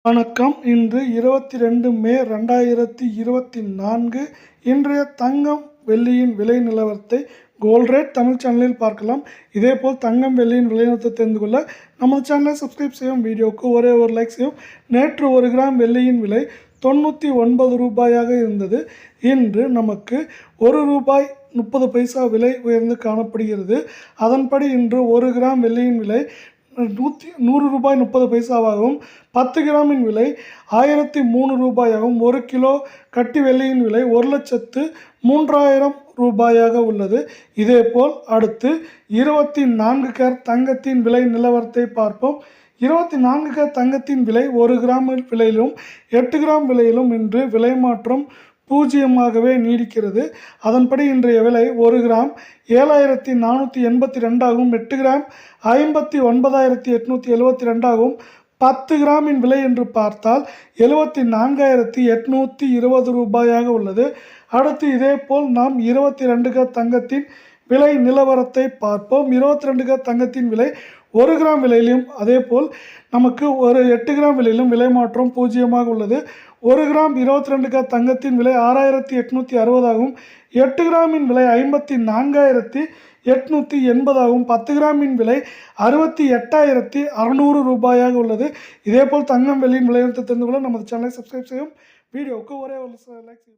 வணக்கம். இன்று 22 மே 2024. இன்றைய தங்கம் வெள்ளியின் விலை நிலவரத்தை கோல்ட் ரேட் தமிழ் சேனலில் பார்க்கலாம். இதேபோல் தங்கம் வெள்ளியின் விலை நிலவரத்தை தெரிந்து கொள்ள நமது சேனலை சப்ஸ்கிரைப் செய்யும். வீடியோவுக்கு ஒரே ஒரு லைக் செய்யும். நேற்று 1 கிராம் வெள்ளியின் விலை 99 ரூபாயாக இருந்தது. இன்று நமக்கு 1 ரூபாய் 30 பைசா விலை உயர்ந்து காணப்படுகிறது. அதன்படி இன்று 1 கிராம் வெள்ளியின் விலை 100 ரூபாய் 30 பைசாவாகவும் 10 கிராமின் விலை 1003 ரூபாயாகவும் 1 கிலோ கட்டி வெள்ளியின் விலை 1,03,000 ரூபாயாக உள்ளது. இதேபோல் அடுத்து 24 கேரட் தங்கத்தின் விலை நிலவரத்தை பார்ப்போம். 24 கேரட் தங்கத்தின் விலை 1 கிராம் விலையிலும் 8 கிராம் விலையிலும் இன்று விலை மாற்றம் பூஜ்ஜியமாகவே நீடிக்கிறது. அதன்படி இன்றைய விலை 1 கிராம் 7,482 ஆகவும் 8 கிராம் 59,872 ஆகவும் 10 கிராமின் விலை என்று பார்த்தால் 74,820 ரூபாயாக உள்ளது. அடுத்து இதேபோல் நாம் 22 கிராம் தங்கத்தின் விலை நிலவரத்தை பார்ப்போம். 22 கிராம் தங்கத்தின் விலை 1 கிராம் விலையிலும் அதேபோல் நமக்கு ஒரு 8 கிராம் விலையிலும் விலை மாற்றம் பூஜ்ஜியமாக உள்ளது. 1 கிராம் 22 கிராம் தங்கத்தின் விலை 6,860 ஆகவும் 8 கிராமின் விலை 54,880 ஆகவும் 10 கிராமின் விலை 68,600 ரூபாயாக உள்ளது. இதேபோல் தங்கம் வெள்ளியின் விலையை தெரிந்து கொள்ள நமது சேனலை சப்ஸ்கிரைப் செய்யும். வீடியோவுக்கு ஒரே ஒரு லைக் செய்யும்.